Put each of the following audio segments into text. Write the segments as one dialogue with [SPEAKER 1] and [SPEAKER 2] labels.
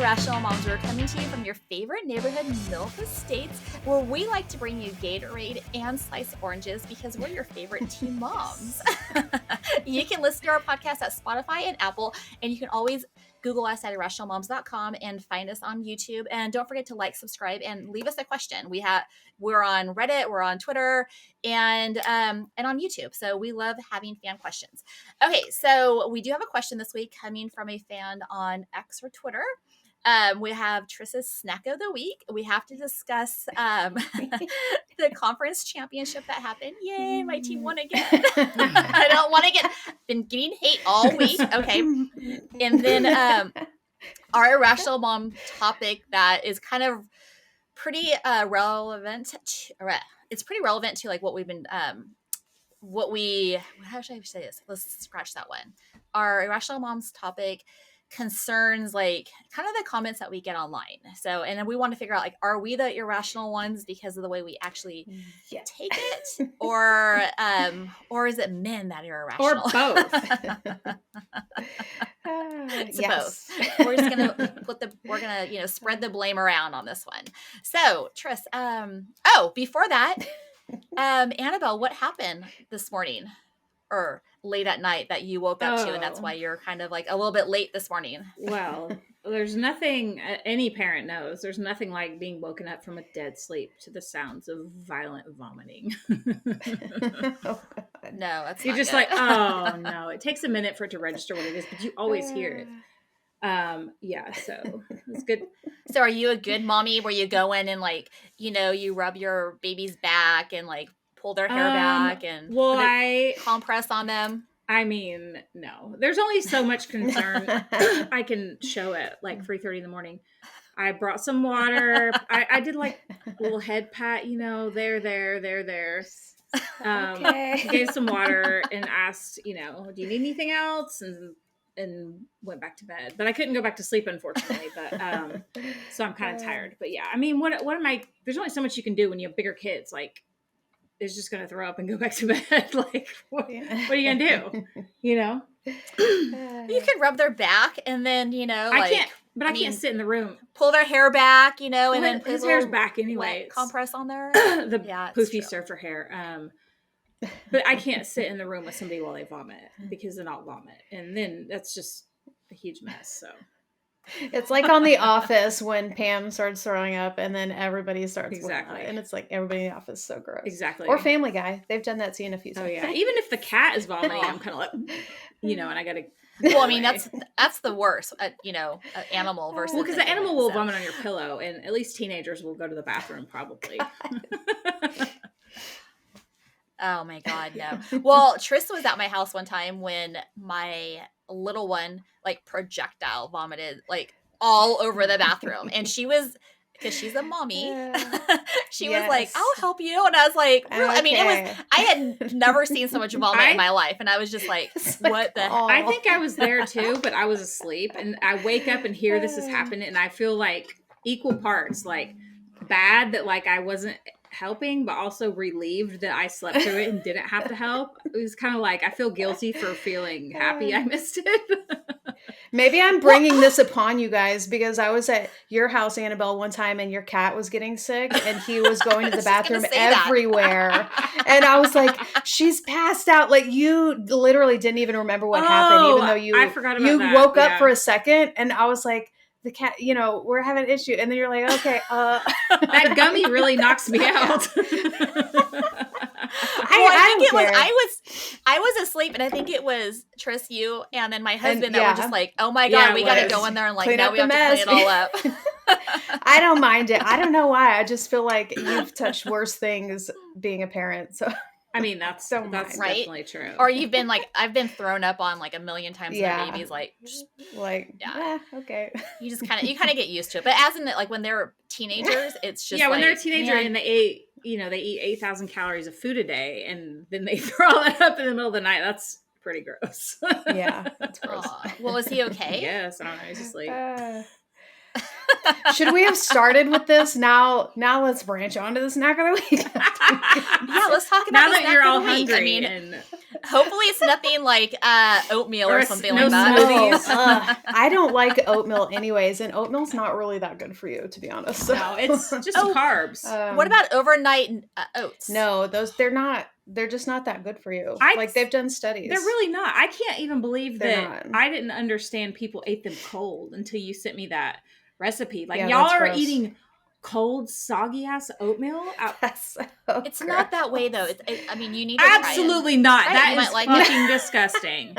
[SPEAKER 1] Irrational Moms. We're coming to you from your favorite neighborhood MILF estates, where we like to bring you Gatorade and sliced oranges because we're your favorite teen moms. You can listen to our podcast at Spotify and Apple, and you can always Google us at irrationalmoms.com and find us on YouTube. And don't forget to like, subscribe, and leave us a question. We're on Reddit, we're on Twitter, and on YouTube. So we love having fan questions. Okay, so we do have a question this week coming from a fan on X or Twitter. We have Triss's Snack of the Week. We have to discuss the conference championship that happened. Yay, my team won again. I don't want to been getting hate all week. Okay. And then our Irrational Mom topic that is kind of pretty relevant. It's pretty relevant to like what we've been how should I say this? Let's scratch that one. Our Irrational Moms topic concerns like kind of the comments that we get online. So, and then we want to figure out like, are we the irrational ones because of the way we actually take it, or is it men that are irrational,
[SPEAKER 2] or both?
[SPEAKER 1] It's both. We're just gonna spread the blame around on this one. So, Triss, before that, Annabelle, what happened this morning or late at night that you woke up to, and that's why you're kind of like a little bit late this morning?
[SPEAKER 2] Well, there's nothing, any parent knows, there's nothing like being woken up from a dead sleep to the sounds of violent vomiting.
[SPEAKER 1] No, that's
[SPEAKER 2] you're
[SPEAKER 1] not
[SPEAKER 2] just
[SPEAKER 1] good.
[SPEAKER 2] like, oh no, it takes a minute for it to register what it is, but you always hear it. So it's good.
[SPEAKER 1] So are you a good mommy where you go in and like, you rub your baby's back and like pull their hair back and put a compress on them?
[SPEAKER 2] I mean, no. There's only so much concern I can show at like 3:30 in the morning. I brought some water. I did like a little head pat, there.
[SPEAKER 3] Okay.
[SPEAKER 2] Gave some water and asked, do you need anything else? And went back to bed. But I couldn't go back to sleep, unfortunately. But so I'm kind of tired. But yeah, I mean, what am I? There's only so much you can do when you have bigger kids. Like, is just going to throw up and go back to bed. Like, what are you going to do? You
[SPEAKER 1] could rub their back and then,
[SPEAKER 2] I can't, but I can't sit in the room.
[SPEAKER 1] Pull their hair back, and then put
[SPEAKER 2] his hair's back anyway.
[SPEAKER 1] Compress on there.
[SPEAKER 2] The poofy surfer hair. But I can't sit in the room with somebody while they vomit because then I'll vomit. And then that's just a huge mess. So.
[SPEAKER 3] It's like on The Office when Pam starts throwing up and then everybody starts
[SPEAKER 2] exactly,
[SPEAKER 3] and it's like everybody in the office is so gross.
[SPEAKER 2] Exactly.
[SPEAKER 3] Or Family Guy, they've done that scene a few times.
[SPEAKER 2] Oh yeah, even if the cat is vomiting, I'm kind of like, and I gotta.
[SPEAKER 1] Well, I mean that's the worst, animal versus.
[SPEAKER 2] Well, because the animal will vomit on your pillow, and at least teenagers will go to the bathroom probably.
[SPEAKER 1] Oh my God, no. Well, Triss was at my house one time when my little one like projectile vomited like all over the bathroom, and she was, because she's a mommy, she was like, "I'll help you," and I was like, really? Okay. I mean, I had never seen so much vomit in my life, and I was just like, what the heck?
[SPEAKER 2] I think I was there too, but I was asleep, and I wake up and hear this is happening, and I feel like equal parts like bad that like I wasn't helping, but also relieved that I slept through it and didn't have to help. It was kind of like I feel guilty for feeling happy I missed it.
[SPEAKER 3] Maybe I'm bringing this upon you guys because I was at your house, Annabelle, one time, and your cat was getting sick and he was going to the bathroom everywhere. And I was like, she's passed out. Like, you literally didn't even remember what happened, even though
[SPEAKER 2] I forgot about that.
[SPEAKER 3] Woke up for a second, and I was like, the cat, we're having an issue. And then you're like, okay,
[SPEAKER 2] that gummy really knocks me out.
[SPEAKER 1] I was asleep, and I think it was Triss, you, and then my husband that were just like, oh my God, we got to go in there and like, now we have to clean it all up.
[SPEAKER 3] I don't mind it. I don't know why. I just feel like you've touched worse things being a parent. So
[SPEAKER 2] I mean, that's
[SPEAKER 1] right?
[SPEAKER 2] Definitely true.
[SPEAKER 1] Or you've been like, I've been thrown up on like a million times. And the baby's like,
[SPEAKER 3] okay.
[SPEAKER 1] You just kind of get used to it. But as in like when they're teenagers, it's just
[SPEAKER 2] when they're a teenager and they eat, they eat 8,000 calories of food a day, and then they throw all that up in the middle of the night. That's pretty gross.
[SPEAKER 3] Yeah, that's gross.
[SPEAKER 1] Well, was he okay?
[SPEAKER 2] Yes, I don't know. He's asleep.
[SPEAKER 3] Should we have started with this? Now let's branch on to the snack of the week.
[SPEAKER 1] Yeah, let's talk about
[SPEAKER 2] now that you're all hungry.
[SPEAKER 1] Hopefully it's nothing like oatmeal or something
[SPEAKER 2] no
[SPEAKER 1] like that.
[SPEAKER 2] smoothies.
[SPEAKER 3] I don't like oatmeal anyways, and oatmeal's not really that good for you, to be honest.
[SPEAKER 2] No, it's just carbs.
[SPEAKER 1] What about overnight oats?
[SPEAKER 3] No, they're just not that good for you. Like, they've done studies.
[SPEAKER 2] They're really not. I can't even believe
[SPEAKER 3] They're
[SPEAKER 2] that
[SPEAKER 3] not.
[SPEAKER 2] I didn't understand people ate them cold until you sent me that recipe. Like,
[SPEAKER 3] Yeah,
[SPEAKER 2] y'all
[SPEAKER 3] that's
[SPEAKER 2] are
[SPEAKER 3] gross.
[SPEAKER 2] eating cold, soggy ass oatmeal?
[SPEAKER 3] That's so
[SPEAKER 1] It's not that way though. I mean, you need to try it.
[SPEAKER 2] Absolutely not.
[SPEAKER 1] Try it,
[SPEAKER 2] That
[SPEAKER 1] you
[SPEAKER 2] is
[SPEAKER 1] might like
[SPEAKER 2] fucking disgusting.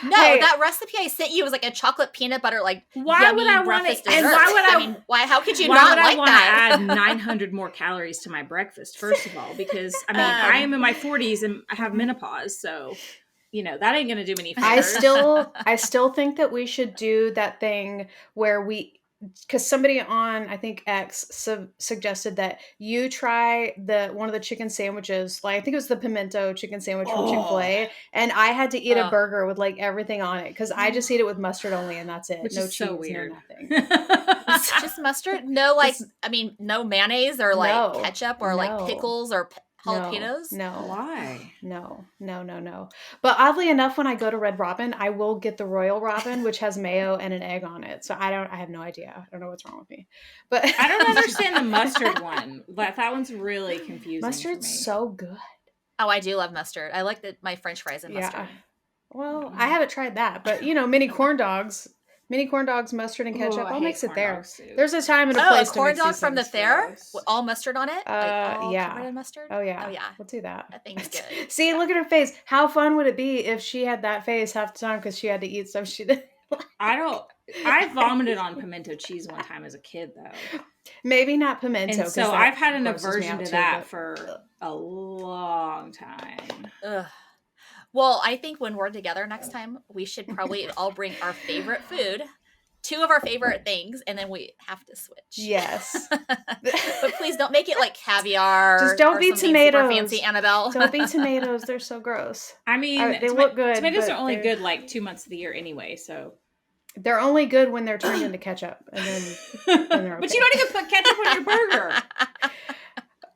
[SPEAKER 1] No,
[SPEAKER 3] Hey.
[SPEAKER 1] that recipe I sent you was like a chocolate peanut butter, like
[SPEAKER 2] Why
[SPEAKER 1] yummy
[SPEAKER 2] would I want
[SPEAKER 1] breakfast
[SPEAKER 2] it? And
[SPEAKER 1] dessert.
[SPEAKER 2] why would I
[SPEAKER 1] mean, why? How could you
[SPEAKER 2] Why
[SPEAKER 1] not
[SPEAKER 2] would I
[SPEAKER 1] like
[SPEAKER 2] want to
[SPEAKER 1] that?
[SPEAKER 2] add 900 more calories to my breakfast? First of all, because I mean, I am in my 40s and I have menopause, so you know that ain't gonna do me any favors.
[SPEAKER 3] I still think that we should do that thing where because somebody on, I think X suggested that you try one of the chicken sandwiches, like I think it was the pimento chicken sandwich from Chick-fil-A, and I had to eat a burger with like everything on it because I just eat it with mustard only and that's it.
[SPEAKER 2] Which
[SPEAKER 3] no
[SPEAKER 2] is
[SPEAKER 3] cheese,
[SPEAKER 2] so weird.
[SPEAKER 3] no nothing.
[SPEAKER 1] It's just mustard? No, like I mean, no mayonnaise or like
[SPEAKER 3] No,
[SPEAKER 1] ketchup or like
[SPEAKER 3] no.
[SPEAKER 1] pickles or jalapenos?
[SPEAKER 3] No.
[SPEAKER 2] Why?
[SPEAKER 3] No. But oddly enough, when I go to Red Robin, I will get the Royal Robin, which has mayo and an egg on it. So I have no idea. I don't know what's wrong with me. But
[SPEAKER 2] I don't understand the mustard one. That one's really confusing.
[SPEAKER 3] Mustard's
[SPEAKER 2] for me.
[SPEAKER 3] so good.
[SPEAKER 1] Oh, I do love mustard. I like my French fries and mustard.
[SPEAKER 3] Well, I haven't tried that, but mini corn dogs, mustard and ketchup. I'll mix it there. There's a time and a place.
[SPEAKER 1] A corn
[SPEAKER 3] to mix
[SPEAKER 1] dog
[SPEAKER 3] these
[SPEAKER 1] from the
[SPEAKER 3] things.
[SPEAKER 1] fair,
[SPEAKER 2] Gross.
[SPEAKER 1] with all mustard on it. Like all
[SPEAKER 3] yeah.
[SPEAKER 1] covered in mustard.
[SPEAKER 3] Oh yeah.
[SPEAKER 1] Oh yeah.
[SPEAKER 3] Let's do that.
[SPEAKER 1] That thing's good.
[SPEAKER 3] See, look at her face. How fun would it be if she had that face half the time because she had to eat stuff she didn't like?
[SPEAKER 2] I vomited on pimento cheese one time as a kid, though.
[SPEAKER 3] Maybe not pimento.
[SPEAKER 2] And so I've had an
[SPEAKER 3] grosses me
[SPEAKER 2] aversion
[SPEAKER 3] out
[SPEAKER 2] to
[SPEAKER 3] too,
[SPEAKER 2] that
[SPEAKER 3] but-
[SPEAKER 2] for a long time.
[SPEAKER 1] Ugh. Well, I think when we're together next time, we should probably all bring our favorite food, 2 of our favorite things, and then we have to switch.
[SPEAKER 3] Yes.
[SPEAKER 1] But please don't make it like caviar.
[SPEAKER 3] Just don't
[SPEAKER 1] or
[SPEAKER 3] be
[SPEAKER 1] something super
[SPEAKER 3] tomatoes.
[SPEAKER 1] fancy, Annabelle.
[SPEAKER 3] Don't be tomatoes. They're so gross.
[SPEAKER 2] I mean,
[SPEAKER 3] They look good.
[SPEAKER 2] Tomatoes
[SPEAKER 3] but
[SPEAKER 2] are only
[SPEAKER 3] they're-
[SPEAKER 2] good like 2 months of the year anyway, so.
[SPEAKER 3] They're only good when they're turned into ketchup, and then they're
[SPEAKER 2] But
[SPEAKER 3] okay.
[SPEAKER 2] you don't even put ketchup on your burger.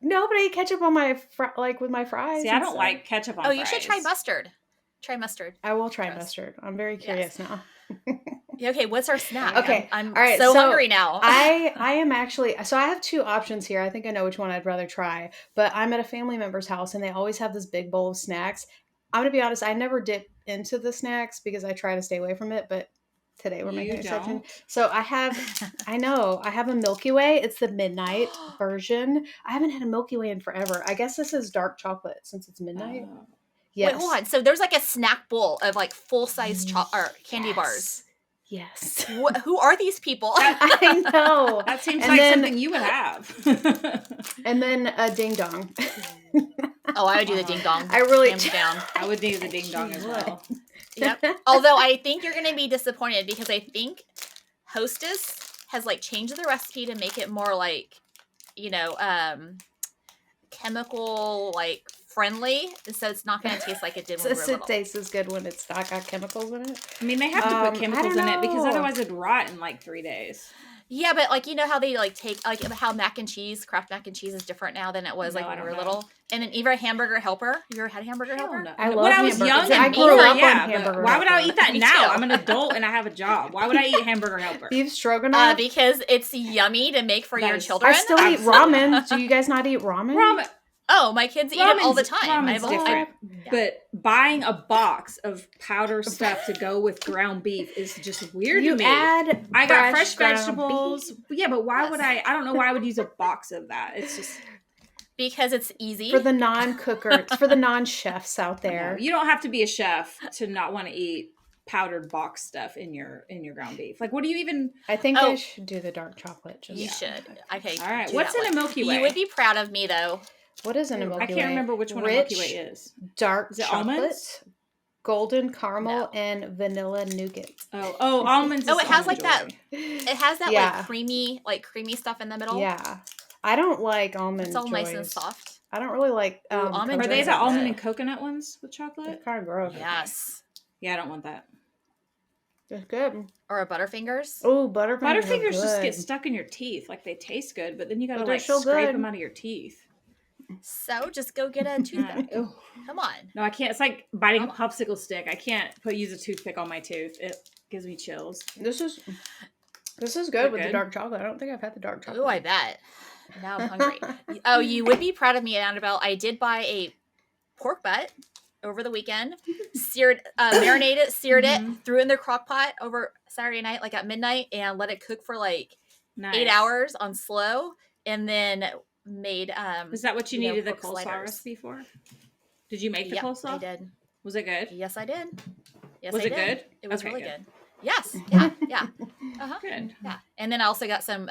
[SPEAKER 3] No, but I eat ketchup on my with my fries.
[SPEAKER 2] See,
[SPEAKER 3] and
[SPEAKER 2] I don't
[SPEAKER 3] stuff.
[SPEAKER 2] like ketchup on
[SPEAKER 1] Oh,
[SPEAKER 2] fries.
[SPEAKER 1] you should try mustard. Try mustard.
[SPEAKER 3] I will try
[SPEAKER 1] Gross.
[SPEAKER 3] mustard. I'm very curious now.
[SPEAKER 1] Okay, what's our snack?
[SPEAKER 3] Okay,
[SPEAKER 1] I'm
[SPEAKER 3] all right,
[SPEAKER 1] so
[SPEAKER 3] so
[SPEAKER 1] hungry now.
[SPEAKER 3] I am actually, so I have 2 options here. I think I know which one I'd rather try, but I'm at a family member's house and they always have this big bowl of snacks. I'm gonna be honest, I never dip into the snacks because I try to stay away from it, but today we're making an exception.
[SPEAKER 2] don't?
[SPEAKER 3] So I have a Milky Way. It's the midnight version. I haven't had a Milky Way in forever. I guess this is dark chocolate since it's midnight.
[SPEAKER 2] Oh.
[SPEAKER 3] Yes.
[SPEAKER 1] Wait, hold on. So there's like a snack bowl of like full size candy bars.
[SPEAKER 3] Yes.
[SPEAKER 1] Who are these people?
[SPEAKER 3] I know.
[SPEAKER 2] That seems
[SPEAKER 3] And
[SPEAKER 2] like
[SPEAKER 3] then-
[SPEAKER 2] something you would have.
[SPEAKER 3] And then a ding dong.
[SPEAKER 1] Oh, I would do the ding dong.
[SPEAKER 3] I really
[SPEAKER 1] hands down.
[SPEAKER 2] I would do the ding dong as well.
[SPEAKER 1] Yep. Although I think you're going to be disappointed because I think Hostess has like changed the recipe to make it more like, chemical like friendly, so it's not going to taste like it did when we were
[SPEAKER 3] It
[SPEAKER 1] little.
[SPEAKER 3] tastes as good when it's not got chemicals in it.
[SPEAKER 2] I mean, they have to
[SPEAKER 3] I
[SPEAKER 2] put chemicals
[SPEAKER 3] don't
[SPEAKER 2] in it because
[SPEAKER 3] know.
[SPEAKER 2] otherwise it'd rot in like 3 days.
[SPEAKER 1] Yeah, but like how they like take like how Kraft mac and cheese is different now than it was
[SPEAKER 2] No,
[SPEAKER 1] like
[SPEAKER 2] I
[SPEAKER 1] when we
[SPEAKER 2] don't
[SPEAKER 1] were
[SPEAKER 2] know.
[SPEAKER 1] little. And then even a hamburger helper. You ever had a hamburger
[SPEAKER 2] Hell
[SPEAKER 1] helper?
[SPEAKER 2] no.
[SPEAKER 3] I
[SPEAKER 2] When
[SPEAKER 3] love
[SPEAKER 2] I was
[SPEAKER 3] hamburgers.
[SPEAKER 2] young,
[SPEAKER 1] I
[SPEAKER 2] and
[SPEAKER 1] grew
[SPEAKER 2] yeah,
[SPEAKER 3] up on
[SPEAKER 2] but
[SPEAKER 3] hamburger
[SPEAKER 2] why would I
[SPEAKER 3] helper.
[SPEAKER 2] eat that
[SPEAKER 1] Me
[SPEAKER 2] now?
[SPEAKER 1] too.
[SPEAKER 2] I'm an adult and I have a job. Why would I eat hamburger helper?
[SPEAKER 3] Beef stroganoff.
[SPEAKER 1] Because it's yummy to make for
[SPEAKER 2] That
[SPEAKER 1] your
[SPEAKER 2] is-
[SPEAKER 1] children.
[SPEAKER 3] I still eat ramen. Do you guys not eat ramen?
[SPEAKER 2] Ramen,
[SPEAKER 1] Oh, my kids eat it all the time.
[SPEAKER 2] Ramen's different. But buying a box of powder stuff to go with ground beef is just weird
[SPEAKER 3] You
[SPEAKER 2] to me.
[SPEAKER 3] add
[SPEAKER 2] I got fresh
[SPEAKER 3] ground
[SPEAKER 2] vegetables.
[SPEAKER 3] beef.
[SPEAKER 2] Yeah, but why would
[SPEAKER 1] Yes.
[SPEAKER 2] I don't know why I would use a box of that. It's just
[SPEAKER 1] Because it's easy.
[SPEAKER 3] For the non-cooker, it's for the non-chefs out there.
[SPEAKER 2] you don't have to be a chef to not want to eat powdered box stuff in your ground beef. Like, what do you even?
[SPEAKER 3] I think
[SPEAKER 1] Oh.
[SPEAKER 3] I should do the dark chocolate.
[SPEAKER 1] You should. Okay.
[SPEAKER 2] All right,
[SPEAKER 1] do
[SPEAKER 2] what's
[SPEAKER 1] that
[SPEAKER 2] in a
[SPEAKER 1] one.
[SPEAKER 2] Milky Way?
[SPEAKER 1] You would be proud of me, though.
[SPEAKER 3] What is in a Milky
[SPEAKER 2] I
[SPEAKER 3] Way?
[SPEAKER 2] can't remember which one a
[SPEAKER 3] Rich,
[SPEAKER 2] Milky Way is.
[SPEAKER 3] dark
[SPEAKER 2] Is it
[SPEAKER 3] chocolate,
[SPEAKER 2] almonds?
[SPEAKER 3] golden caramel,
[SPEAKER 1] No.
[SPEAKER 3] and vanilla nougat.
[SPEAKER 2] Oh, almonds.
[SPEAKER 1] Oh,
[SPEAKER 2] is
[SPEAKER 1] it has like
[SPEAKER 2] almond
[SPEAKER 1] that.
[SPEAKER 2] joy.
[SPEAKER 1] It has that
[SPEAKER 3] Yeah.
[SPEAKER 1] like creamy stuff in the middle.
[SPEAKER 3] Yeah. I don't like almond
[SPEAKER 1] It's all nice and
[SPEAKER 3] joys.
[SPEAKER 1] soft.
[SPEAKER 3] I don't really like
[SPEAKER 1] almond
[SPEAKER 2] Are they
[SPEAKER 1] joys
[SPEAKER 2] the
[SPEAKER 1] are
[SPEAKER 2] almond
[SPEAKER 1] good.
[SPEAKER 2] and coconut ones with chocolate?
[SPEAKER 3] It's kind of gross.
[SPEAKER 1] Yes.
[SPEAKER 2] Yeah, I don't want that.
[SPEAKER 3] It's good.
[SPEAKER 1] Or a Butterfingers.
[SPEAKER 3] Oh, Butterfingers.
[SPEAKER 2] Butterfingers just get
[SPEAKER 3] good.
[SPEAKER 2] stuck in your teeth. Like they taste good, but then you gotta
[SPEAKER 3] But they're
[SPEAKER 2] like
[SPEAKER 3] so
[SPEAKER 2] scrape
[SPEAKER 3] good.
[SPEAKER 2] them out of your teeth.
[SPEAKER 1] So just go get a toothpick.
[SPEAKER 2] Ew.
[SPEAKER 1] Come on.
[SPEAKER 2] No, I can't. It's like biting a
[SPEAKER 1] Come on.
[SPEAKER 2] popsicle stick. I can't use a toothpick on my tooth. It gives me chills.
[SPEAKER 3] This is
[SPEAKER 2] Is
[SPEAKER 3] good
[SPEAKER 2] it
[SPEAKER 3] with the
[SPEAKER 2] good?
[SPEAKER 3] dark chocolate. I don't think I've had the dark chocolate.
[SPEAKER 1] Oh, I bet. Now I'm hungry. Oh, you would be proud of me, Annabelle. I did buy a pork butt over the weekend, marinated it, seared it, threw it in the crock pot over Saturday night, like at midnight, and let it cook for like 8 hours on slow, and then made
[SPEAKER 2] Is that what you needed the
[SPEAKER 1] pork
[SPEAKER 2] coleslaw
[SPEAKER 1] sliders.
[SPEAKER 2] recipe for? Did you make the
[SPEAKER 1] Yep,
[SPEAKER 2] coleslaw?
[SPEAKER 1] I did.
[SPEAKER 2] Was it good?
[SPEAKER 1] Yes, I did. Yes,
[SPEAKER 2] Was
[SPEAKER 1] I
[SPEAKER 2] it
[SPEAKER 1] did.
[SPEAKER 2] good?
[SPEAKER 1] It was
[SPEAKER 2] Okay,
[SPEAKER 1] really
[SPEAKER 2] good.
[SPEAKER 1] good. Yes. Yeah. Yeah.
[SPEAKER 2] Good.
[SPEAKER 1] Yeah. And then I also got some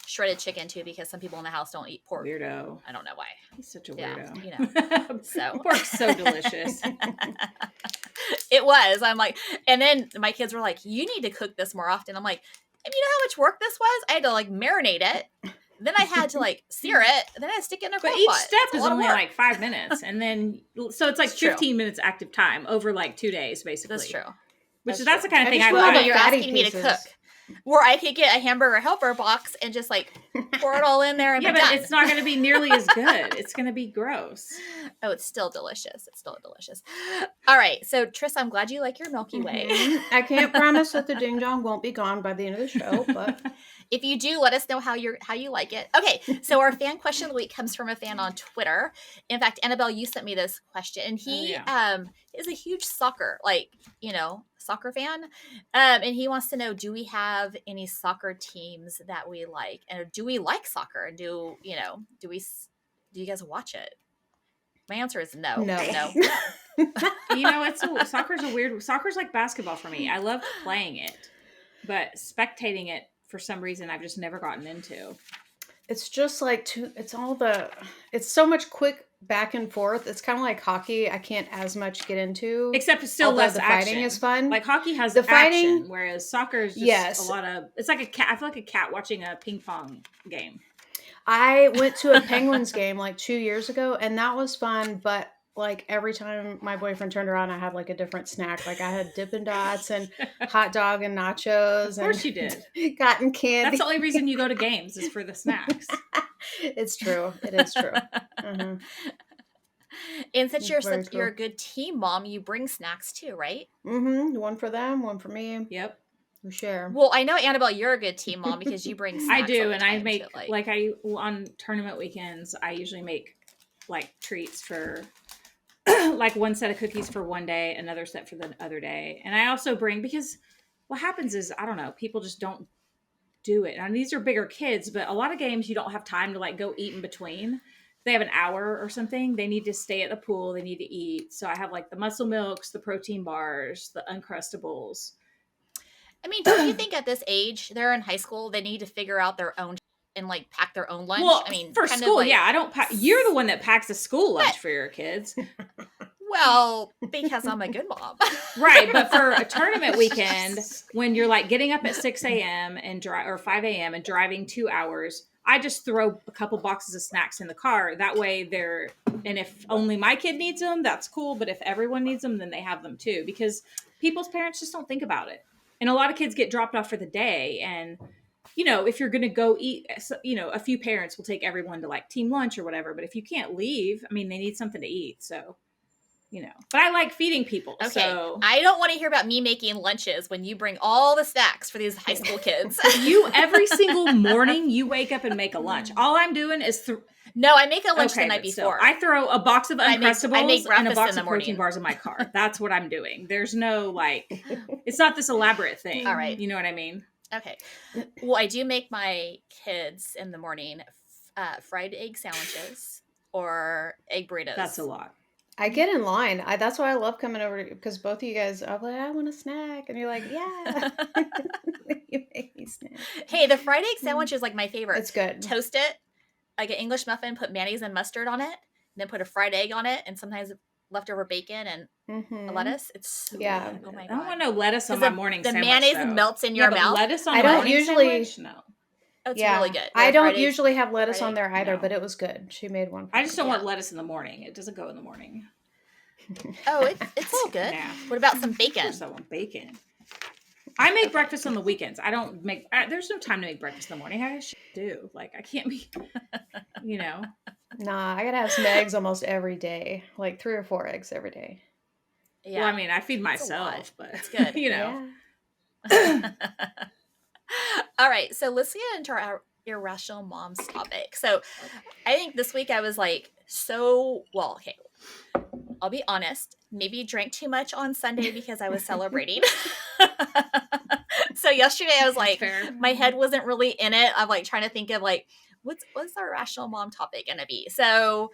[SPEAKER 1] shredded chicken too, because some people in the house don't eat pork.
[SPEAKER 2] Weirdo.
[SPEAKER 1] I don't know why.
[SPEAKER 2] He's such a
[SPEAKER 1] Yeah,
[SPEAKER 2] weirdo.
[SPEAKER 1] you know. So
[SPEAKER 2] pork's so delicious.
[SPEAKER 1] It was. I'm like, and then my kids were like, "You need to cook this more often." I'm like, and you know how much work this was? I had to like marinate it. Then I had to like sear it. Then I had to stick it in a crock
[SPEAKER 2] But each
[SPEAKER 1] pot.
[SPEAKER 2] step
[SPEAKER 1] It's a
[SPEAKER 2] is
[SPEAKER 1] lot of
[SPEAKER 2] only
[SPEAKER 1] work.
[SPEAKER 2] like 5 minutes, and then so it's like
[SPEAKER 1] It's true.
[SPEAKER 2] 15 minutes active time over like 2 days, basically.
[SPEAKER 1] That's true.
[SPEAKER 2] That's
[SPEAKER 1] true.
[SPEAKER 2] the kind of
[SPEAKER 3] I
[SPEAKER 2] thing
[SPEAKER 3] just
[SPEAKER 2] I
[SPEAKER 3] love
[SPEAKER 1] Well,
[SPEAKER 3] the
[SPEAKER 2] like.
[SPEAKER 1] you're
[SPEAKER 3] fatty
[SPEAKER 1] asking me to
[SPEAKER 3] pieces.
[SPEAKER 1] cook. Or I could get a hamburger helper box and just like pour it all in there and
[SPEAKER 2] Yeah,
[SPEAKER 1] be
[SPEAKER 2] but
[SPEAKER 1] done.
[SPEAKER 2] it's not going to be nearly as good. It's going to be gross.
[SPEAKER 1] Oh, it's still delicious. It's still delicious. All right. So, Triss, I'm glad you like your Milky Way.
[SPEAKER 3] I can't promise that the ding dong won't be gone by the end of the show, but
[SPEAKER 1] If you do, let us know how you like it. Okay, so our fan question of the week comes from a fan on Twitter. In fact, Annabelle, you sent me this question, and he is a huge soccer fan, and he wants to know: do we have any soccer teams that we like, and do we like soccer? And do you guys watch it? My answer is no.
[SPEAKER 3] No.
[SPEAKER 2] You know, soccer's like basketball for me. I love playing it, but spectating it for some reason I've just never gotten into.
[SPEAKER 3] It's just like it's so much quick back and forth. It's kind of like hockey. I can't as much get into.
[SPEAKER 2] Except it's still
[SPEAKER 3] although
[SPEAKER 2] less
[SPEAKER 3] the
[SPEAKER 2] action.
[SPEAKER 3] fighting is fun.
[SPEAKER 2] Like hockey has
[SPEAKER 3] The
[SPEAKER 2] action,
[SPEAKER 3] fighting-
[SPEAKER 2] whereas soccer is just a lot of. It's like a cat. I feel like a cat watching a ping pong game.
[SPEAKER 3] I went to a Penguins game like 2 years ago, and that was fun. But like every time my boyfriend turned around, I had like a different snack. Like I had Dippin' Dots and hot dog and nachos.
[SPEAKER 2] Of course, you did.
[SPEAKER 3] Cotton candy.
[SPEAKER 2] That's the only reason you go to games is for the snacks.
[SPEAKER 3] It's true. It is true.
[SPEAKER 1] And since you're a good team mom, you bring snacks too, right?
[SPEAKER 3] Mm-hmm. One for them, one for me.
[SPEAKER 2] Yep.
[SPEAKER 3] We share.
[SPEAKER 1] Well, I know, Annabelle, you're a good team mom because you bring snacks.
[SPEAKER 2] I do,
[SPEAKER 1] all the
[SPEAKER 2] and I
[SPEAKER 1] time
[SPEAKER 2] make
[SPEAKER 1] to,
[SPEAKER 2] on tournament weekends. I usually make like treats for like one set of cookies for one day, another set for the other day, and I also bring because what happens is I don't know, people just don't do it. And these are bigger kids, but a lot of games you don't have time to like go eat in between. They have an hour or something. They need to stay at the pool. They need to eat. So I have like the muscle milks, the protein bars, the Uncrustables.
[SPEAKER 1] I mean, don't you think at this age, they're in high school, they need to figure out their own and like pack their own lunch?
[SPEAKER 2] Well,
[SPEAKER 1] I mean,
[SPEAKER 2] for school, I don't pack. You're the one that packs a school lunch for your kids.
[SPEAKER 1] Well, because I'm a good mom.
[SPEAKER 2] Right, but for a tournament weekend, when you're like getting up at 6 a.m. or 5 a.m. and driving 2 hours, I just throw a couple boxes of snacks in the car. That way and if only my kid needs them, that's cool. But if everyone needs them, then they have them too. Because people's parents just don't think about it. And a lot of kids get dropped off for the day. And, you know, if you're going to go eat, you know, a few parents will take everyone to like team lunch or whatever. But if you can't leave, I mean, they need something to eat. So, you know, but I like feeding people.
[SPEAKER 1] Okay.
[SPEAKER 2] So
[SPEAKER 1] I don't want to hear about me making lunches when you bring all the snacks for these high school kids.
[SPEAKER 2] Every single morning you wake up and make a lunch. All I'm doing is
[SPEAKER 1] no, I make a lunch the night before.
[SPEAKER 2] I throw a box of Uncrustables
[SPEAKER 1] I make
[SPEAKER 2] and a box
[SPEAKER 1] in the
[SPEAKER 2] of protein
[SPEAKER 1] morning.
[SPEAKER 2] bars in my car. That's what I'm doing. There's no it's not this elaborate thing.
[SPEAKER 1] All right.
[SPEAKER 2] You know what I mean?
[SPEAKER 1] Okay. Well, I do make my kids in the morning fried egg sandwiches or egg burritos.
[SPEAKER 2] That's a lot.
[SPEAKER 3] I get in line. That's why I love coming over because both of you guys are like, I want a snack. And you're like, yeah. You make me snack.
[SPEAKER 1] Hey, the fried egg sandwich is like my favorite.
[SPEAKER 3] It's good.
[SPEAKER 1] Toast it like an English muffin, put mayonnaise and mustard on it, and then put a fried egg on it, and sometimes leftover bacon and a lettuce. It's so good. Oh my God.
[SPEAKER 2] I don't want no lettuce on my morning sandwich.
[SPEAKER 1] The mayonnaise melts in your mouth.
[SPEAKER 2] Lettuce on
[SPEAKER 3] I
[SPEAKER 2] the
[SPEAKER 3] don't
[SPEAKER 2] morning
[SPEAKER 3] usually
[SPEAKER 2] sandwich? No.
[SPEAKER 1] Oh, it's really good.
[SPEAKER 3] I don't
[SPEAKER 1] Fried egg-
[SPEAKER 3] usually have lettuce
[SPEAKER 1] fried
[SPEAKER 3] on there either,
[SPEAKER 2] No.
[SPEAKER 3] but it was good. She made one.
[SPEAKER 2] I just don't want lettuce in the morning. It doesn't go in the morning.
[SPEAKER 1] Oh, it's all good.
[SPEAKER 2] Nah.
[SPEAKER 1] What about some
[SPEAKER 2] Of
[SPEAKER 1] bacon?
[SPEAKER 2] course I want bacon. I make breakfast on the weekends. I don't make, there's no time to make breakfast in the morning. I should do. Like, I can't be, you know.
[SPEAKER 3] Nah, I gotta have some eggs almost every day, like 3 or 4 eggs every day.
[SPEAKER 2] Yeah. Well, I mean, I feed myself, but
[SPEAKER 1] it's good.
[SPEAKER 2] You know.
[SPEAKER 1] Yeah. All right, so let's get into our irrational moms topic. So I think this week I was like, okay, I'll be honest, maybe drank too much on Sunday because I was celebrating. So yesterday I was like, my head wasn't really in it. I'm like trying to think of like, what's our irrational mom topic gonna be? So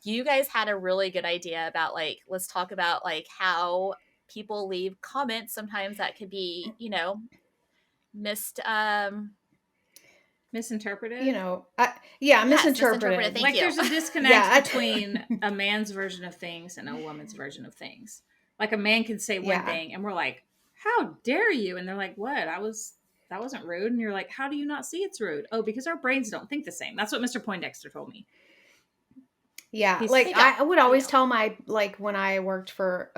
[SPEAKER 1] you guys had a really good idea about like, let's talk about like how people leave comments. Sometimes that could be,
[SPEAKER 2] misinterpreted.
[SPEAKER 3] Misinterpreted.
[SPEAKER 1] Thank
[SPEAKER 2] like
[SPEAKER 1] you.
[SPEAKER 2] There's a disconnect between a man's version of things and a woman's version of things. Like a man can say one thing and we're like, how dare you? And they're like, what? That wasn't rude. And you're like, how do you not see it's rude? Oh, because our brains don't think the same. That's what Mr. Poindexter told me.
[SPEAKER 3] Yeah. I would always tell when I worked for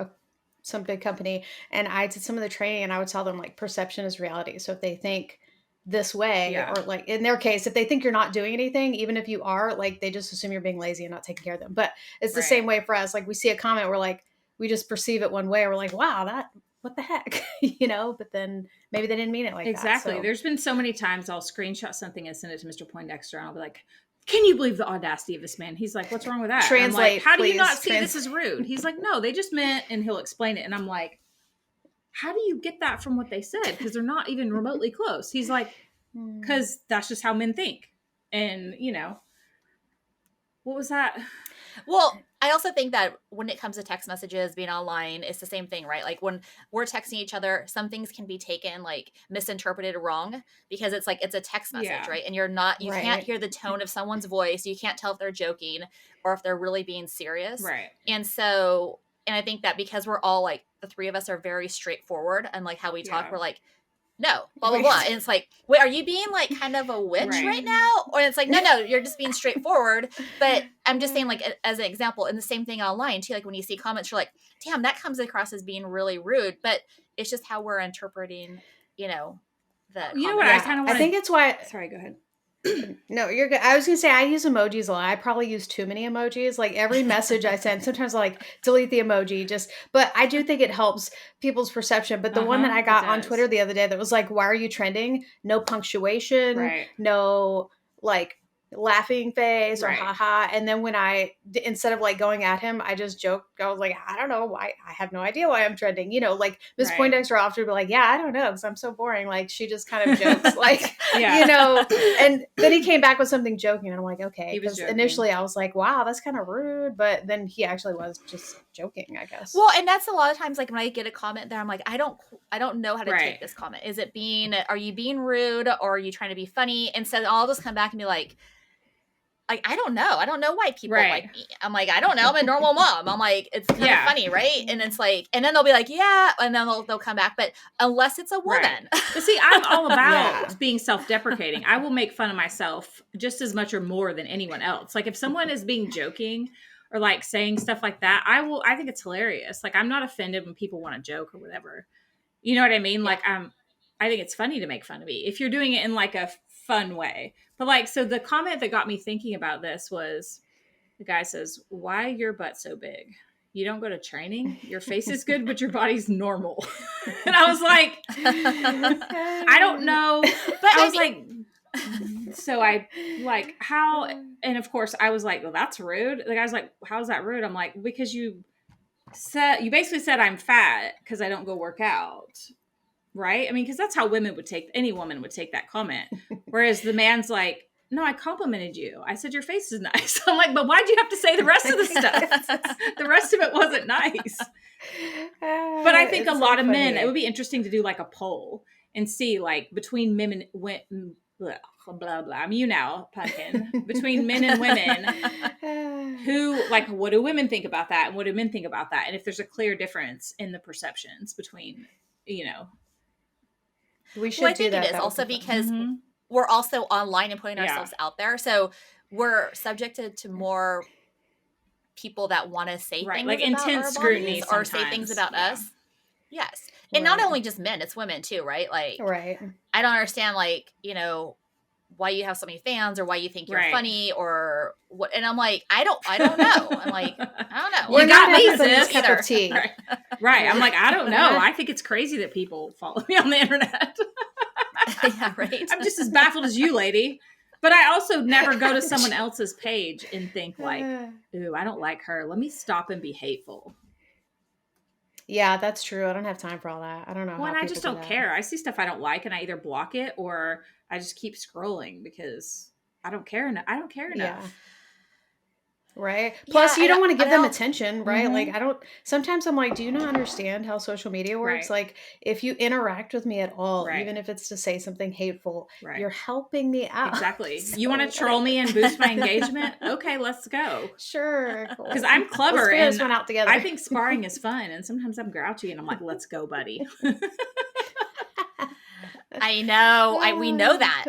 [SPEAKER 3] some big company and I did some of the training and I would tell them like perception is reality. So if they think this way or like in their case, if they think you're not doing anything, even if you are, like they just assume you're being lazy and not taking care of them. But it's the same way for us. Like we see a comment, we're like, we just perceive it one way. We're like, wow, what the heck, but then maybe they didn't mean it like that.
[SPEAKER 2] Exactly. So. There's been so many times I'll screenshot something and send it to Mr. Poindexter and I'll be like, can you believe the audacity of this man? He's like, what's wrong with that?
[SPEAKER 3] Translate,
[SPEAKER 2] I'm like, how do you not see this is rude? He's like, no, they just meant, and he'll explain it. And I'm like, how do you get that from what they said? Because they're not even remotely close. He's like, because that's just how men think. And, what was that?
[SPEAKER 1] Well, I also think that when it comes to text messages, being online, it's the same thing, right? Like when we're texting each other, some things can be taken like misinterpreted wrong because it's like, it's a text message, right? And you can't hear the tone of someone's voice. You can't tell if they're joking or if they're really being serious.
[SPEAKER 2] Right.
[SPEAKER 1] And I think that because we're all like, the three of us are very straightforward and like how we talk, we're like, no, blah, blah, blah. And it's like, wait, are you being like kind of a witch right now? Or it's like, no, you're just being straightforward. But I'm just saying like, as an example, and the same thing online too, like when you see comments, you're like, damn, that comes across as being really rude. But it's just how we're interpreting, the
[SPEAKER 2] what I kind of want
[SPEAKER 3] I think it's why.
[SPEAKER 2] Sorry, go ahead.
[SPEAKER 3] No, you're good. I was going to say, I use emojis a lot. I probably use too many emojis. Like every message I send, sometimes I like delete the emoji but I do think it helps people's perception. But the one that I got on Twitter the other day that was like, why are you trending? No punctuation, no like laughing face or haha. And then when instead of like going at him, I just joked. I was like, I don't know why. I have no idea why I'm trending. Like Miss Poindexter often would be like, yeah, I don't know. Cause I'm so boring. Like she just kind of jokes like, and then he came back with something joking. And I'm like, okay. Because initially I was like, wow, that's kind of rude. But then he actually was just joking, I guess.
[SPEAKER 1] Well, and that's a lot of times, like when I get a comment there, I'm like, I don't know how to take this comment. Are you being rude or are you trying to be funny? And so I'll just come back and be like, I don't know. I don't know why people like me. I'm like, I don't know. I'm a normal mom. I'm like, it's kind of funny, right? And it's like, and then they'll be like, yeah, and then they'll come back. But unless it's a woman.
[SPEAKER 2] But see, I'm all about being self-deprecating. I will make fun of myself just as much or more than anyone else. Like if someone is being joking or like saying stuff like that, I think it's hilarious. Like I'm not offended when people want to joke or whatever. You know what I mean? Yeah. Like I think it's funny to make fun of me if you're doing it in like a fun way. But like, so the comment that got me thinking about this was the guy says, why your butt so big? You don't go to training? Your face is good, but your body's normal. And I was like, I don't know. But I was like, so I like how, and of course I was like, well, that's rude. The guy's like, how's that rude? I'm like, because you basically said I'm fat because I don't go work out. Right? I mean, because that's how any woman would take that comment. Whereas the man's like, no, I complimented you. I said, your face is nice. I'm like, but why'd you have to say the rest of the stuff? The rest of it wasn't nice. But I think a lot of men, it would be interesting to do like a poll and see like between men and women, blah, blah, blah. I'm you now, pumpkin. Between men and women, who, like, what do women think about that? And what do men think about that? And if there's a clear difference in the perceptions between,
[SPEAKER 3] we should I think
[SPEAKER 1] it is also because we're also online and putting ourselves out there. So we're subjected to more people that want to say things
[SPEAKER 2] like
[SPEAKER 1] about
[SPEAKER 2] intense
[SPEAKER 1] our
[SPEAKER 2] scrutiny
[SPEAKER 1] or say things about us. Yes. And not only just men, it's women too, right? Like,
[SPEAKER 3] right.
[SPEAKER 1] I don't understand, like, you know, why you have so many fans or why you think you're funny or what. And I'm like, I don't know. I'm like, I don't know.
[SPEAKER 3] We're not
[SPEAKER 1] me,
[SPEAKER 3] everybody's
[SPEAKER 1] sis.
[SPEAKER 3] cup of tea.
[SPEAKER 2] Right. I'm like, I don't know. I think it's crazy that people follow me on the internet.
[SPEAKER 1] Yeah, right.
[SPEAKER 2] I'm just as baffled as you, lady. But I also never go to someone else's page and think like, ooh, I don't like her. Let me stop and be hateful.
[SPEAKER 3] Yeah, that's true. I don't have time for all that. I don't know.
[SPEAKER 2] Well,
[SPEAKER 3] how
[SPEAKER 2] and I
[SPEAKER 3] people
[SPEAKER 2] just
[SPEAKER 3] do
[SPEAKER 2] don't
[SPEAKER 3] that.
[SPEAKER 2] care. I see stuff I don't like and I either block it or I just keep scrolling because I don't care enough. I don't care enough.
[SPEAKER 3] Yeah. Right. Plus, you don't want to give them attention, right?
[SPEAKER 2] Mhm.
[SPEAKER 3] Like, sometimes I'm like, do you not understand how social media works?
[SPEAKER 2] Right.
[SPEAKER 3] Like, if you interact with me at all,
[SPEAKER 2] Right.
[SPEAKER 3] even if it's to say something hateful,
[SPEAKER 2] Right.
[SPEAKER 3] you're helping me out.
[SPEAKER 2] Exactly.
[SPEAKER 3] So,
[SPEAKER 2] you want to troll me and boost my engagement? Okay, let's go.
[SPEAKER 3] Sure.
[SPEAKER 2] Because I'm clever
[SPEAKER 3] Let's figure
[SPEAKER 2] and
[SPEAKER 3] this one out together.
[SPEAKER 2] I think sparring is fun. And sometimes I'm grouchy and I'm like, let's go, buddy.
[SPEAKER 1] I know. We know that.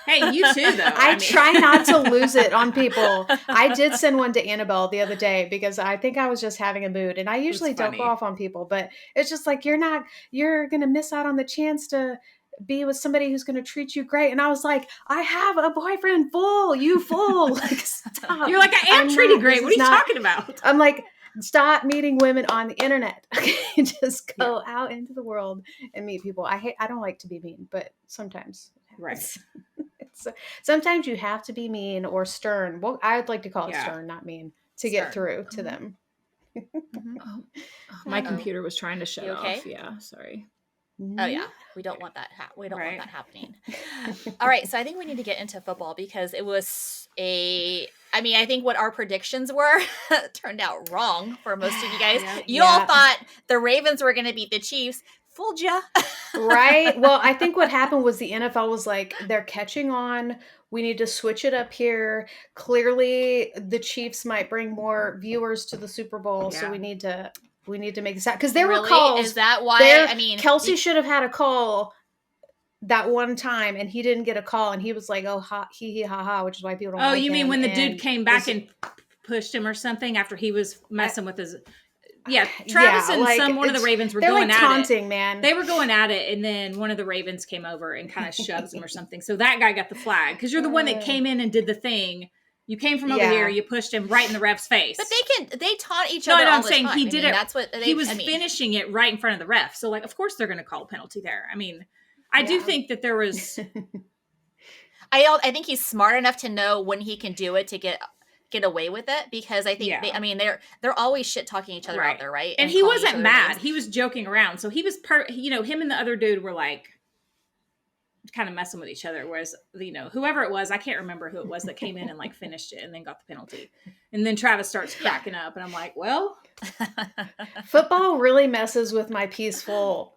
[SPEAKER 2] Hey, you too, though.
[SPEAKER 3] I try not to lose it on people. I did send one to Annabelle the other day because I think I was just having a mood. And I usually don't go off on people, but it's just like, you're going to miss out on the chance to be with somebody who's going to treat you great. And I was like, I have a boyfriend, you fool. Like, stop.
[SPEAKER 2] You're like, I am treated great. What are you talking about?
[SPEAKER 3] I'm like, stop meeting women on the internet. Okay, just go out into the world and meet people. I don't like to be mean, but sometimes.
[SPEAKER 2] Right.
[SPEAKER 3] Sometimes you have to be mean or stern. Well, I'd like to call it stern, not mean, to get through to them.
[SPEAKER 2] My computer was trying to shut
[SPEAKER 1] okay?
[SPEAKER 2] off. Yeah, sorry.
[SPEAKER 1] Oh yeah, we don't want that. We don't want that happening. All right, so I think we need to get into football because it was I think what our predictions were turned out wrong for most of you guys. You all thought the Ravens were going to beat the Chiefs. Fooled ya.
[SPEAKER 3] Right. Well, I think what happened was the NFL was like, they're catching on. We need to switch it up here. Clearly, the Chiefs might bring more viewers to the Super Bowl, so we need to make this out because there were calls.
[SPEAKER 1] Is that why?
[SPEAKER 3] Kelsey should have had a call that one time, and he didn't get a call, and he was like, "Oh, ha, hee, hee, ha, ha," which is why people don't.
[SPEAKER 2] Oh,
[SPEAKER 3] like
[SPEAKER 2] you mean
[SPEAKER 3] him.
[SPEAKER 2] when the dude came back and pushed him or something after he was messing with his? Yeah, Travis and one of the Ravens were going at
[SPEAKER 3] taunting,
[SPEAKER 2] it.
[SPEAKER 3] Man.
[SPEAKER 2] They were going at it, and then one of the Ravens came over and kind of shoves him or something. So that guy got the flag because you're the one that came in and did the thing. You came from over here. You pushed him right in the ref's face.
[SPEAKER 1] But they taunt each other.
[SPEAKER 2] I'm saying
[SPEAKER 1] time.
[SPEAKER 2] He did it.
[SPEAKER 1] That's what
[SPEAKER 2] he was finishing it right in front of the ref. So like, of course they're going to call a penalty there. I mean, I do think that there was.
[SPEAKER 1] I think he's smart enough to know when he can do it to get away with it because I think they're always shit talking each other out there, right?
[SPEAKER 2] And he wasn't mad. He was joking around. So he was him and the other dude were like kind of messing with each other. Whereas, whoever it was, I can't remember who it was that came in and like finished it and then got the penalty. And then Travis starts cracking up and I'm like, well,
[SPEAKER 3] football really messes with my peaceful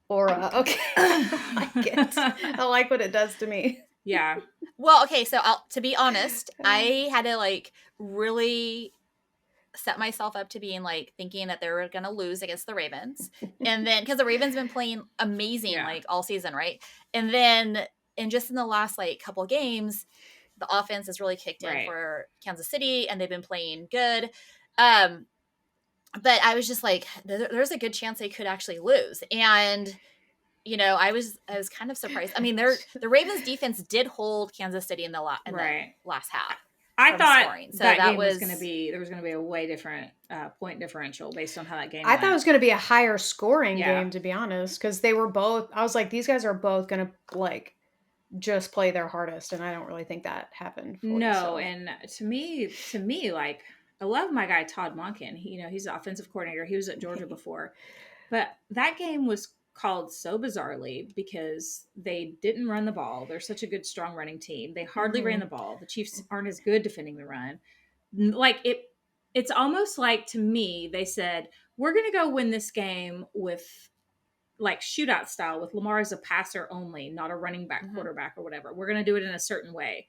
[SPEAKER 3] aura. Okay. I like it. I like what it does to me.
[SPEAKER 2] Yeah.
[SPEAKER 1] Well, okay, so to be honest, I had to like really set myself up to being like thinking that they were going to lose against the Ravens. And then because the Ravens been playing amazing like all season, right? And then just in the last like couple of games, the offense has really kicked in for Kansas City and they've been playing good. But I was just like, there's a good chance they could actually lose. And I was kind of surprised. I mean, the Ravens defense did hold Kansas City in the last half.
[SPEAKER 2] I thought that game was going to be, there was going to be a way different point differential based on how that game went.
[SPEAKER 3] I thought it was going to be a higher scoring game, to be honest, because they were both, I was like, these guys are both going to like just play their hardest. And I don't really think that happened.
[SPEAKER 2] And to me, like, I love my guy, Todd Monken. He's the offensive coordinator. He was at Georgia before, but that game was called so bizarrely because they didn't run the ball. They're such a good, strong running team. They hardly ran the ball. The Chiefs aren't as good defending the run. Like it's almost like, to me, they said, we're going to go win this game with like shootout style with Lamar as a passer only, not a running back quarterback or whatever. We're going to do it in a certain way.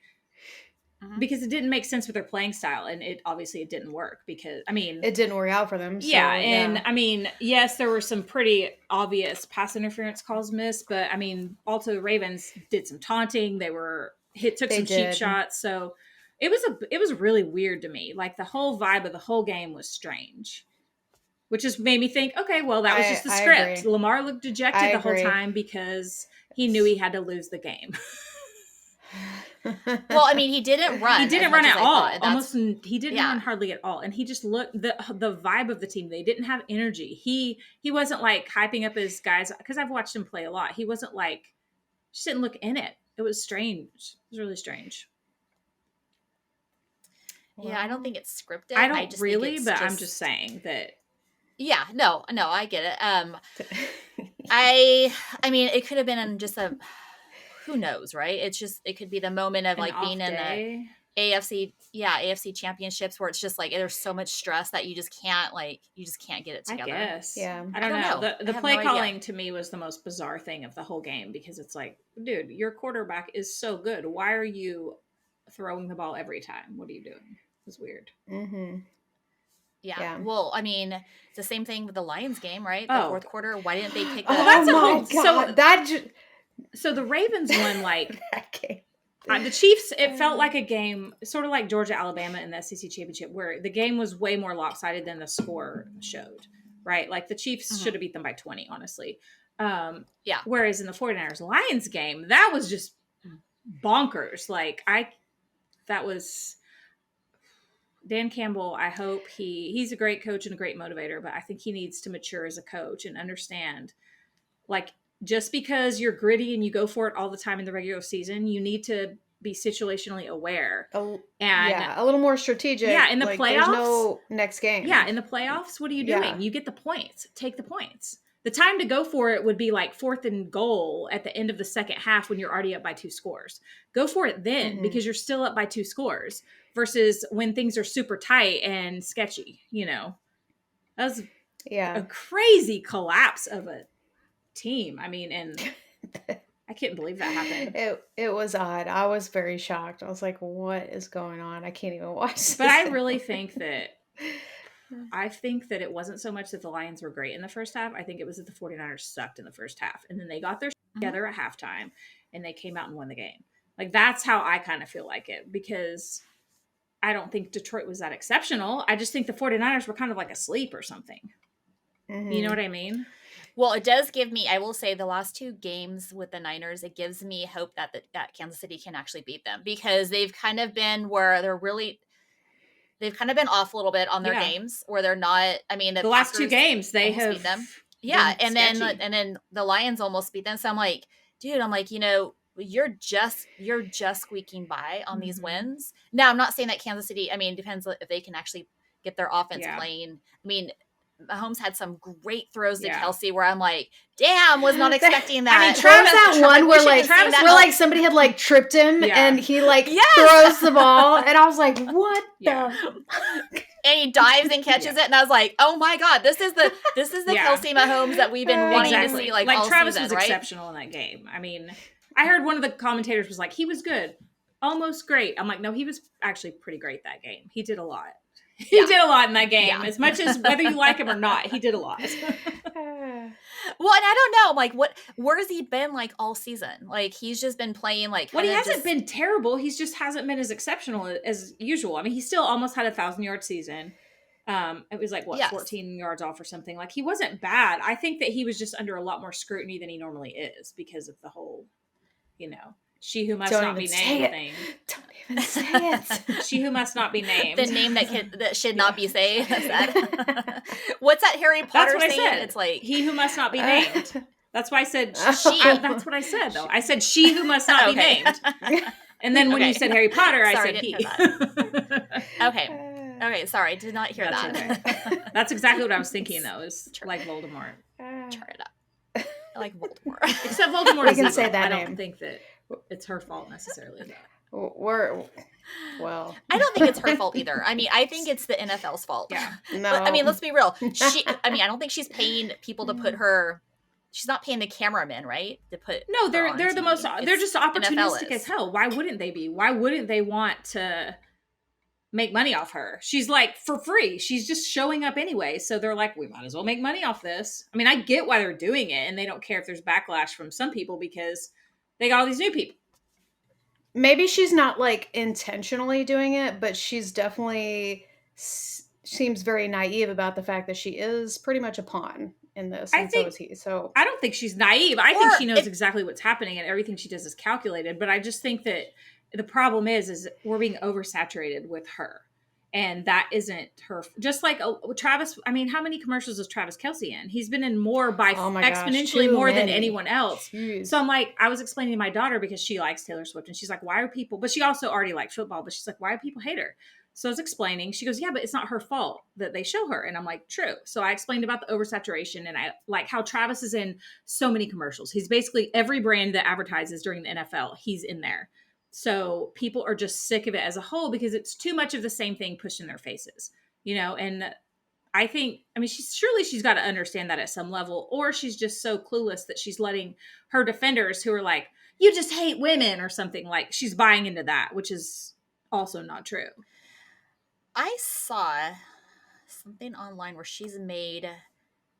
[SPEAKER 2] Because it didn't make sense with their playing style, and it didn't work because
[SPEAKER 3] it didn't work out for them. So,
[SPEAKER 2] yes, there were some pretty obvious pass interference calls missed, but also the Ravens did some taunting. They took some cheap shots, so it was really weird to me. Like the whole vibe of the whole game was strange. which just made me think, okay, well, that was just the
[SPEAKER 3] I
[SPEAKER 2] script.
[SPEAKER 3] agree.
[SPEAKER 2] Lamar looked dejected
[SPEAKER 3] I
[SPEAKER 2] the whole
[SPEAKER 3] agree.
[SPEAKER 2] time because he knew he had to lose the game.
[SPEAKER 1] Well, I mean, he didn't run.
[SPEAKER 2] He didn't
[SPEAKER 1] as
[SPEAKER 2] run
[SPEAKER 1] much
[SPEAKER 2] at
[SPEAKER 1] as I
[SPEAKER 2] all.
[SPEAKER 1] thought, and that's
[SPEAKER 2] He didn't
[SPEAKER 1] yeah.
[SPEAKER 2] run hardly at all. And he just looked the vibe of the team. They didn't have energy. He wasn't like hyping up his guys, because I've watched him play a lot. He wasn't like, just didn't look in it. It was strange. It was really strange.
[SPEAKER 1] Yeah, I don't think it's scripted.
[SPEAKER 2] I don't
[SPEAKER 1] just
[SPEAKER 2] really,
[SPEAKER 1] think it's
[SPEAKER 2] but I'm just saying that.
[SPEAKER 1] Yeah, no, I get it. I mean, it could have been just who knows, right? It's just, it could be the moment of like being in the AFC championships where it's just like there's so much stress that you just can't get it together.
[SPEAKER 2] I guess.
[SPEAKER 3] Yeah.
[SPEAKER 2] I don't know. The play
[SPEAKER 1] no
[SPEAKER 2] calling
[SPEAKER 1] idea.
[SPEAKER 2] to me was the most bizarre thing of the whole game, because it's like, dude, your quarterback is so good. Why are you throwing the ball every time? What are you doing? It was weird.
[SPEAKER 3] Mm-hmm.
[SPEAKER 1] Yeah. Well, I mean, it's the same thing with the Lions game, right? The fourth quarter. Why didn't they kick the
[SPEAKER 2] that's a whole
[SPEAKER 3] God.
[SPEAKER 2] So the Ravens won like the Chiefs. It felt like a game sort of like Georgia Alabama in the SEC championship, where the game was way more lopsided than the score showed, right? Like the Chiefs should have beat them by 20, honestly.
[SPEAKER 1] Yeah.
[SPEAKER 2] Whereas in the 49ers Lions game, that was just bonkers. Like that was Dan Campbell. I hope he's a great coach and a great motivator, but I think he needs to mature as a coach and understand, like, just because you're gritty and you go for it all the time in the regular season, you need to be situationally aware.
[SPEAKER 3] And a little more strategic.
[SPEAKER 2] Yeah, in the playoffs.
[SPEAKER 3] There's no next game.
[SPEAKER 2] Yeah, in the playoffs, what are you doing? Yeah. You get the points. Take the points. The time to go for it would be like 4th and goal at the end of the second half when you're already up by 2 scores. Go for it then, because you're still up by 2 scores, versus when things are super tight and sketchy, That was a crazy collapse of a team. I mean, and I couldn't believe that happened.
[SPEAKER 3] It was odd. I was very shocked. I was like, what is going on? I can't even watch this.
[SPEAKER 2] But I really think that it wasn't so much that the Lions were great in the first half. I think it was that the 49ers sucked in the first half, and then they got their together at halftime and they came out and won the game. Like, that's how I kind of feel like it, because I don't think Detroit was that exceptional. I just think the 49ers were kind of like asleep or something. You know what I mean?
[SPEAKER 1] Well, it does give me, I will say, the last 2 games with the Niners, it gives me hope that Kansas City can actually beat them, because they've kind of been where they've kind of been off a little bit on their games where they're not, I mean, the
[SPEAKER 2] last 2 games they have
[SPEAKER 1] beat them. Yeah. And then the Lions almost beat them. So I'm like, dude, you're just squeaking by on these wins. Now, I'm not saying that Kansas City, I mean, it depends if they can actually get their offense playing. I mean, Mahomes had some great throws to Kelsey where I'm like, damn, was not expecting that.
[SPEAKER 3] I mean, Travis, that one where somebody had like tripped him and he throws the ball, and I was like, what the fuck?
[SPEAKER 1] And he dives and catches it, and I was like, oh my God, this is the Kelsey Mahomes that we've been wanting to see like all
[SPEAKER 2] Travis
[SPEAKER 1] season,
[SPEAKER 2] was
[SPEAKER 1] right?
[SPEAKER 2] exceptional in that game. I mean, I heard one of the commentators was like, he was good, almost great. I'm like, no, he was actually pretty great that game. He did a lot. He did a lot in that game, as much as whether you like him or not, he did a lot.
[SPEAKER 1] Well, and I don't know, like, where has he been like all season? Like, he's just been playing like.
[SPEAKER 2] Well, he hasn't been terrible. He just hasn't been as exceptional as usual. I mean, he still almost had a 1,000-yard season. It was like 14 yards off or something. Like, he wasn't bad. I think that he was just under a lot more scrutiny than he normally is because of the whole, she who must not be named thing.
[SPEAKER 3] Don't even say it.
[SPEAKER 2] She who must not be named.
[SPEAKER 1] The name that should not be said. What's that Harry Potter
[SPEAKER 2] saying?
[SPEAKER 1] I said. It's like
[SPEAKER 2] he who must not be named. That's why I said she. That's what I said, though. I said she who must not be named. And then when you said Harry Potter, I said he.
[SPEAKER 1] Okay, sorry, did not hear that.
[SPEAKER 2] Okay. That's exactly what I was thinking, though, is like Voldemort.
[SPEAKER 1] Turn it up. I like Voldemort.
[SPEAKER 2] Except Voldemort is
[SPEAKER 3] can say that
[SPEAKER 2] I don't think that it's her fault necessarily.
[SPEAKER 3] Well,
[SPEAKER 1] I don't think it's her fault either. I mean, I think it's the NFL's fault.
[SPEAKER 2] Yeah.
[SPEAKER 3] No.
[SPEAKER 1] But, I mean, let's be real. I don't think she's paying people to put her. She's not paying the cameramen, right? To put.
[SPEAKER 2] No, they're the
[SPEAKER 1] TV.
[SPEAKER 2] most. They're just opportunistic as hell. Why wouldn't they be? Why wouldn't they want to make money off her? She's like for free. She's just showing up anyway. So they're like, we might as well make money off this. I mean, I get why they're doing it, and they don't care if there's backlash from some people because they got all these new people.
[SPEAKER 3] Maybe she's not like intentionally doing it, but she's definitely seems very naive about the fact that she is pretty much a pawn in this, and so is he. So
[SPEAKER 2] I don't think she's naive. I think she knows
[SPEAKER 1] if-
[SPEAKER 2] exactly what's happening, and everything she does is calculated. But I just think that the problem is we're being oversaturated with her, and that isn't her. Just like Travis. I mean, how many commercials is Travis Kelce in? He's been in more by
[SPEAKER 3] oh my gosh,
[SPEAKER 2] exponentially
[SPEAKER 3] too
[SPEAKER 2] more than
[SPEAKER 3] many.
[SPEAKER 2] anyone else.
[SPEAKER 3] Jeez.
[SPEAKER 2] So I'm like, I was explaining to my daughter because she likes Taylor Swift, and she's like, why are people? But she also already liked football, but she's like, why do people hate her? So I was explaining. She goes, yeah, but it's not her fault that they show her. And I'm like, true. So I explained about the oversaturation, and I like how Travis is in so many commercials. He's basically every brand that advertises during the NFL, he's in there. So people are just sick of it as a whole because it's too much of the same thing pushed in their faces, and I think, I mean, she's got to understand that at some level, or she's just so clueless that she's letting her defenders who are like, you just hate women or something, like she's buying into that, which is also not true.
[SPEAKER 1] I saw something online where she's made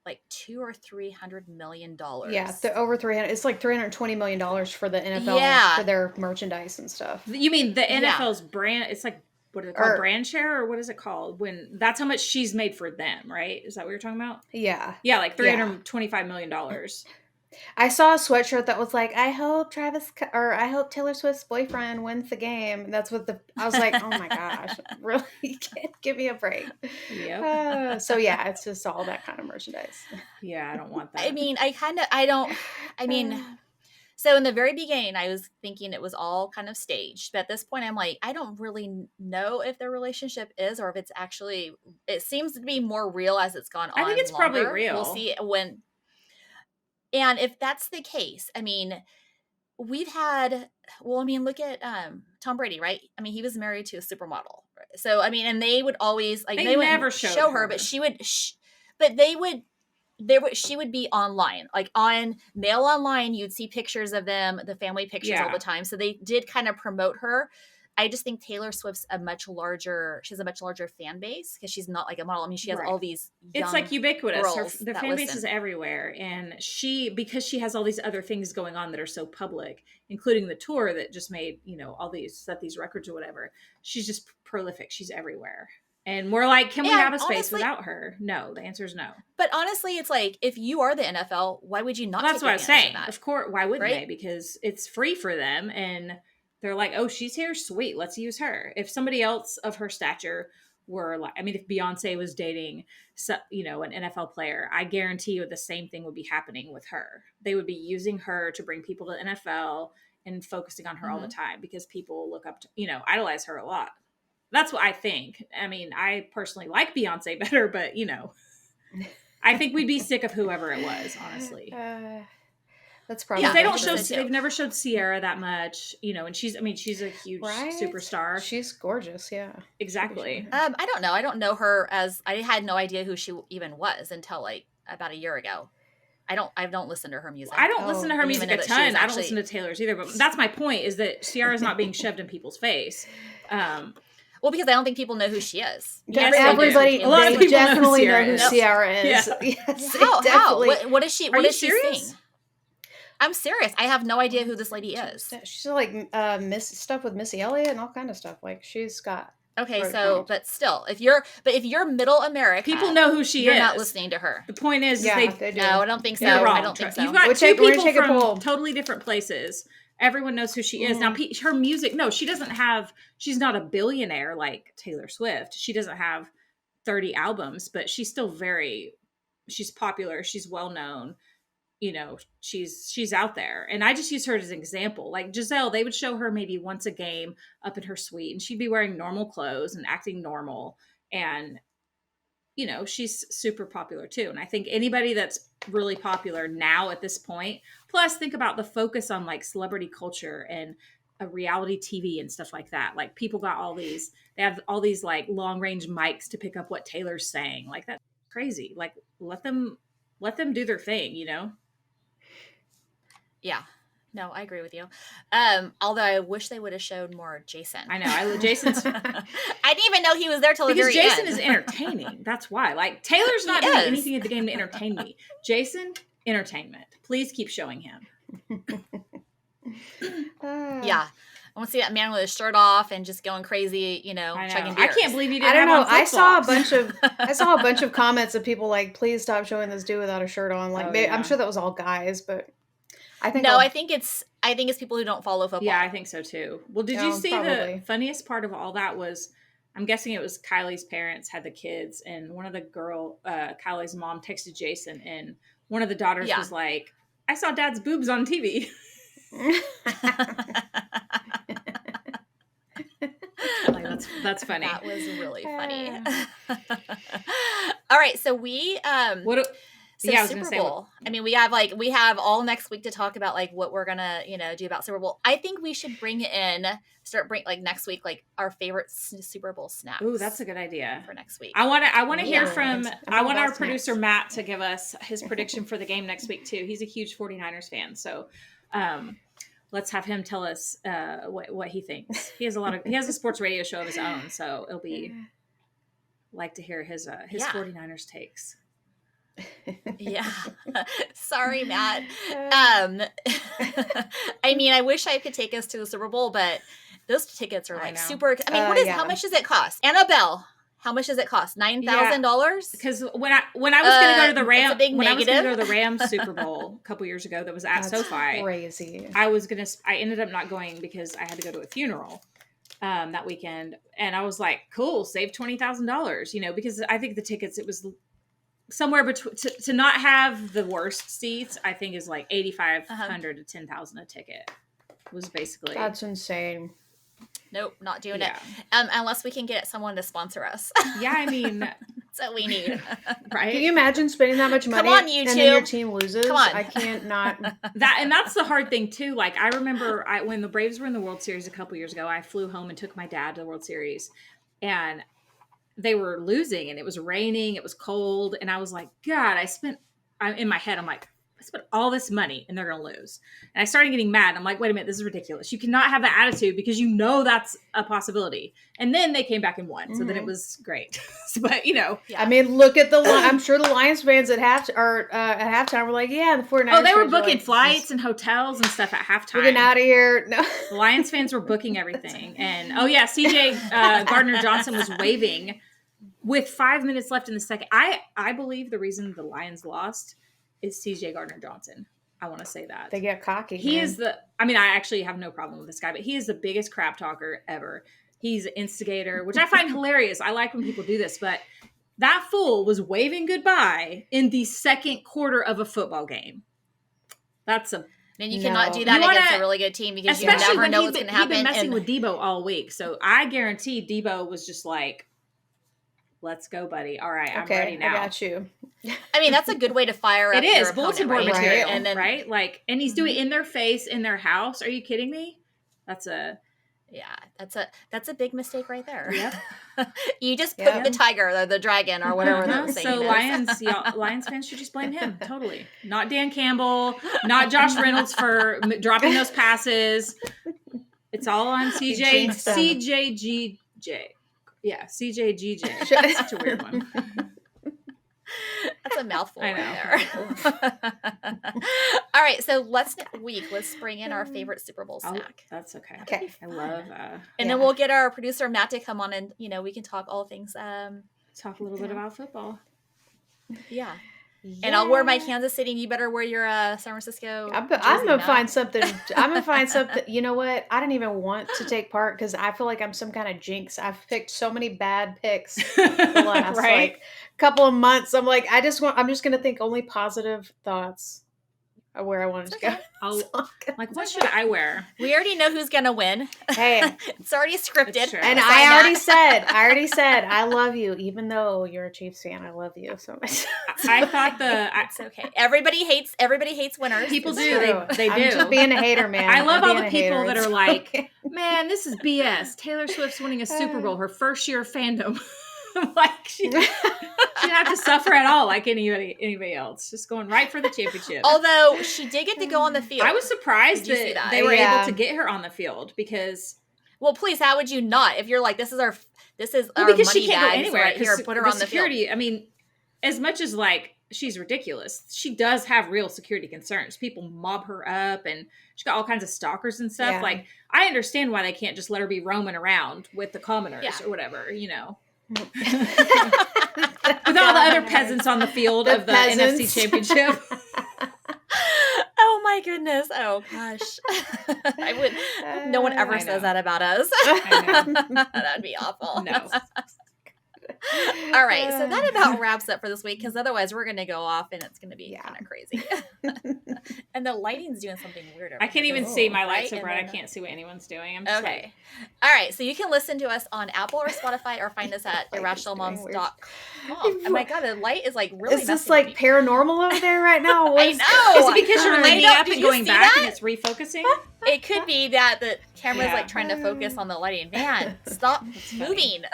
[SPEAKER 1] like $200 or $300 million.
[SPEAKER 3] Yeah, the over 300. It's like $320 million for the NFL for their merchandise and stuff.
[SPEAKER 2] You mean the NFL's brand? It's like, what is it called? Brand share, or what is it called? When that's how much she's made for them, right? Is that what you're talking about?
[SPEAKER 3] Yeah.
[SPEAKER 2] Yeah, like $325 million.
[SPEAKER 3] I saw a sweatshirt that was like, I hope Taylor Swift's boyfriend wins the game. And that's what I was like, oh my gosh, really? Give me a break.
[SPEAKER 2] Yep.
[SPEAKER 3] So yeah, it's just all that kind of merchandise.
[SPEAKER 2] Yeah, I don't want that.
[SPEAKER 1] I mean, so in the very beginning, I was thinking it was all kind of staged. But at this point, I'm like, I don't really know if their relationship is, or if it's actually, it seems to be more real as it's gone on.
[SPEAKER 2] I think it's probably real.
[SPEAKER 1] We'll see when. And if that's the case, I mean, look at Tom Brady, right? I mean, he was married to a supermodel. So, I mean, and they would always, like, they would never show her, but she would, she would be online, like on Mail Online. You'd see pictures of them, the family pictures all the time. So they did kind of promote her. I just think Taylor Swift's she has a much larger fan base because she's not like a model. I mean, she has all these young
[SPEAKER 2] it's like ubiquitous. The fan base is
[SPEAKER 1] listen.
[SPEAKER 2] everywhere. And because she has all these other things going on that are so public, including the tour that just made, set these records or whatever. She's just prolific. She's everywhere. And we're like, can we have a space without her? No, the answer is no.
[SPEAKER 1] But honestly, it's like, if you are the NFL, why would you not?
[SPEAKER 2] Well, that's what I was saying. Of course, why wouldn't
[SPEAKER 1] they?
[SPEAKER 2] Because it's free for them, and they're like, oh, she's here, sweet, let's use her. If somebody else of her stature were like, I mean, if Beyonce was dating, an NFL player, I guarantee you the same thing would be happening with her. They would be using her to bring people to the NFL and focusing on her all the time because people look up to, idolize her a lot. That's what I think. I mean, I personally like Beyonce better, but I think we'd be sick of whoever it was, honestly.
[SPEAKER 3] That's probably
[SPEAKER 2] they've never showed Ciara that much, and she's a huge superstar.
[SPEAKER 3] She's gorgeous. Yeah,
[SPEAKER 2] exactly.
[SPEAKER 1] I don't know. I don't know her I had no idea who she even was until like about a year ago. I don't listen to her music.
[SPEAKER 2] I don't listen to her music a ton. I don't listen to Taylor's either, but that's my point, is that Ciara's not being shoved in people's face.
[SPEAKER 1] Well, because I don't think people know who she is.
[SPEAKER 3] Yes, everybody, a lot of people definitely know who Ciara is.
[SPEAKER 2] Yeah.
[SPEAKER 3] Yes,
[SPEAKER 1] how? What is she? What does she sing? I'm serious. I have no idea who this lady is.
[SPEAKER 3] She's like stuff with Missy Elliott and all kind of stuff. Like, she's got.
[SPEAKER 1] Okay, so but still, if you're Middle America,
[SPEAKER 2] people know who she is.
[SPEAKER 1] You're not listening to her.
[SPEAKER 2] The point is,
[SPEAKER 3] they do.
[SPEAKER 1] No, I don't think so.
[SPEAKER 2] You're wrong.
[SPEAKER 1] I don't think so.
[SPEAKER 2] You've got two people from totally different places. Everyone knows who she is. Now, her music, no, she's not a billionaire like Taylor Swift. She doesn't have 30 albums, but she's still she's popular. She's well known. She's out there. And I just use her as an example. Like Giselle, they would show her maybe once a game up in her suite, and she'd be wearing normal clothes and acting normal. And, she's super popular too. And I think anybody that's really popular now at this point, plus think about the focus on like celebrity culture and a reality TV and stuff like that. Like people got they have all these like long range mics to pick up what Taylor's saying. Like that's crazy. Like let them do their thing,
[SPEAKER 1] Yeah. No, I agree with you. Although I wish they would have showed more Jason.
[SPEAKER 2] I know. Jason's.
[SPEAKER 1] I didn't even know he was there till the very
[SPEAKER 2] Jason
[SPEAKER 1] end.
[SPEAKER 2] is entertaining. That's why. Like Taylor's not doing anything at the game to entertain me. Jason, entertainment. Please keep showing him.
[SPEAKER 1] Yeah. want to see that man with his shirt off and just going crazy,
[SPEAKER 2] I know.
[SPEAKER 1] chugging
[SPEAKER 2] I
[SPEAKER 1] beers.
[SPEAKER 2] can't believe you didn't
[SPEAKER 3] I don't
[SPEAKER 2] have
[SPEAKER 3] know.
[SPEAKER 2] on
[SPEAKER 3] I saw a
[SPEAKER 2] flip-flops.
[SPEAKER 3] bunch of comments of people like, please stop showing this dude without a shirt on. Like,
[SPEAKER 2] Oh,
[SPEAKER 3] maybe,
[SPEAKER 2] yeah.
[SPEAKER 3] I'm sure that was all guys, but I think
[SPEAKER 1] No, I think it's people who don't follow football.
[SPEAKER 2] Yeah, I think so too. Well, did you see
[SPEAKER 3] probably.
[SPEAKER 2] the funniest part of all that was, I'm guessing it was Kylie's parents had the kids, and one of the Kylie's mom texted Jason, and one of the daughters was like, I saw Dad's boobs on TV. Like, that's funny.
[SPEAKER 1] That was really funny. All right, so we Super Bowl. I mean, we have all next week to talk about like what we're gonna do about Super Bowl. I think we should bring next week like our favorite Super Bowl snacks.
[SPEAKER 2] Ooh, that's a good idea
[SPEAKER 1] for next week.
[SPEAKER 2] I want to hear from
[SPEAKER 3] I want
[SPEAKER 2] our producer Matt to give us his prediction for the game next week too. He's a huge 49ers fan, so let's have him tell us what he thinks. He has a sports radio show of his own, so it'll be like to hear his 49ers takes.
[SPEAKER 1] Yeah. Sorry, Matt. I mean, I wish I could take us to the Super Bowl, but those tickets are like super. I mean, how much does it cost? Annabelle, how much does it cost? $9,000?
[SPEAKER 2] Because when I was going to go to the Rams,
[SPEAKER 1] when I was going to
[SPEAKER 2] go to the Rams Super Bowl a couple years ago, that was at SoFi.
[SPEAKER 3] Crazy.
[SPEAKER 2] I ended up not going because I had to go to a funeral that weekend, and I was like, cool, save $20,000, because I think the tickets, it was somewhere between to not have the worst seats, I think is like $8,500 to $10,000 a ticket. Was basically
[SPEAKER 3] that's insane.
[SPEAKER 1] Nope, not doing it. Unless we can get someone to sponsor us.
[SPEAKER 2] Yeah, I mean,
[SPEAKER 1] that's what we need.
[SPEAKER 2] Right?
[SPEAKER 3] Can you imagine spending that much money
[SPEAKER 1] Come on, YouTube.
[SPEAKER 3] and then your team loses?
[SPEAKER 1] Come on.
[SPEAKER 3] I can't not.
[SPEAKER 2] That's the hard thing too. Like I remember when the Braves were in the World Series a couple years ago, I flew home and took my dad to the World Series, and they were losing, and it was raining, it was cold, and I was like, God, in my head, I'm like, I spent all this money and they're going to lose. And I started getting mad. I'm like, wait a minute, this is ridiculous. You cannot have that attitude because that's a possibility. And then they came back and won. So then it was great. But,
[SPEAKER 3] I mean, look at I'm sure the Lions fans at halftime were like, yeah, the 49ers.
[SPEAKER 2] Oh, they were booking flights and hotels and stuff at halftime.
[SPEAKER 3] We're getting out of here. No.
[SPEAKER 2] The Lions fans were booking everything. And, CJ Gardner-Johnson was waving with 5 minutes left in the second. I believe the reason the Lions lost is CJ Gardner-Johnson. I want to say that.
[SPEAKER 3] They get cocky.
[SPEAKER 2] I actually have no problem with this guy, but he is the biggest crap talker ever. He's an instigator, which I find hilarious. I like when people do this, but that fool was waving goodbye in the second quarter of a football game. And
[SPEAKER 1] you cannot do that against a really good team because you never know what's going to happen.
[SPEAKER 2] He's been messing with Debo all week, so I guarantee Debo was just like, let's go, buddy. All right, I'm ready now.
[SPEAKER 3] I got you.
[SPEAKER 1] I mean, that's a good way to fire up. It is
[SPEAKER 2] bulletin board material,
[SPEAKER 1] and then,
[SPEAKER 2] right? Like, and he's doing it in their face, in their house. Are you kidding me? That's a big mistake right there. Yep.
[SPEAKER 1] You just put the tiger or the dragon or whatever they're saying.
[SPEAKER 2] So Lions fans should just blame him totally. Not Dan Campbell, not Josh Reynolds for dropping those passes. It's all on CJGJ. Yeah, CJGJ. That's such a weird one.
[SPEAKER 1] That's a mouthful right there. All right, so let's bring in our favorite Super Bowl snack.
[SPEAKER 2] That's okay. I love
[SPEAKER 1] and then we'll get our producer Matt to come on and we can talk all things
[SPEAKER 2] talk a little bit about football.
[SPEAKER 1] Yeah. And I'll wear my Kansas City, and you better wear your San Francisco.
[SPEAKER 3] I'm gonna find something. I'm gonna find something. You know what? I didn't even want to take part because I feel like I'm some kind of jinx. I've picked so many bad picks the last couple of months. I'm like, I'm just gonna think only positive thoughts of where I wanted to go.
[SPEAKER 2] What should I wear?
[SPEAKER 1] We already know who's gonna win.
[SPEAKER 3] Hey,
[SPEAKER 1] it's already scripted.
[SPEAKER 3] And I already said I love you, even though you're a Chiefs fan. I love you so much.
[SPEAKER 2] I thought
[SPEAKER 1] it's okay. Everybody hates winners.
[SPEAKER 2] People do. They do.
[SPEAKER 3] I'm just being a hater, man.
[SPEAKER 2] I love all the people that are like, man, this is BS. Taylor Swift's winning a Super Bowl, her first year of fandom. Like she didn't have to suffer at all like anybody else. Just going right for the championship.
[SPEAKER 1] Although she did get to go on the field.
[SPEAKER 2] I was surprised that they were able to get her on the field because.
[SPEAKER 1] Well, please, how would you not? If you're like, this is our
[SPEAKER 2] because
[SPEAKER 1] money
[SPEAKER 2] she can't go anywhere.
[SPEAKER 1] Right here, put her on the
[SPEAKER 2] security.
[SPEAKER 1] field.
[SPEAKER 2] I mean, as much as like she's ridiculous. She does have real security concerns. People mob her up, and she's got all kinds of stalkers and stuff.
[SPEAKER 3] Yeah.
[SPEAKER 2] Like, I understand why they can't just let her be roaming around with the commoners or whatever, you know. With all the other peasants on the field of the NFC Championship.
[SPEAKER 1] Oh my goodness. Oh gosh. I would. No one ever says that about us. That'd be awful.
[SPEAKER 2] No.
[SPEAKER 1] All right, so that about wraps up for this week, because otherwise we're going to go off and it's going to be kind of crazy. And the lighting's doing something weird.
[SPEAKER 2] I can't even see. My light's so bright I can't see what anyone's doing. I'm just
[SPEAKER 1] okay. All right, so you can listen to us on Apple or Spotify, or find us at irrationalmoms.com. Oh my god, the light is like really.
[SPEAKER 3] Is this like paranormal over there right now?
[SPEAKER 1] I know.
[SPEAKER 2] Is it because you're leaning up and going back and it's refocusing?
[SPEAKER 1] It could be that the camera's like trying to focus on the lighting. Man, stop moving.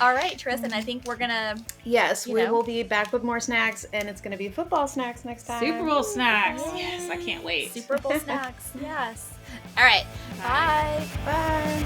[SPEAKER 1] All right, Tristan, I think we're gonna.
[SPEAKER 3] Yes, we will be back with more snacks, and it's gonna be football snacks next time.
[SPEAKER 2] Super Bowl snacks. Yes, I can't wait.
[SPEAKER 1] Super Bowl snacks. Yes. All right. Bye.
[SPEAKER 3] Bye.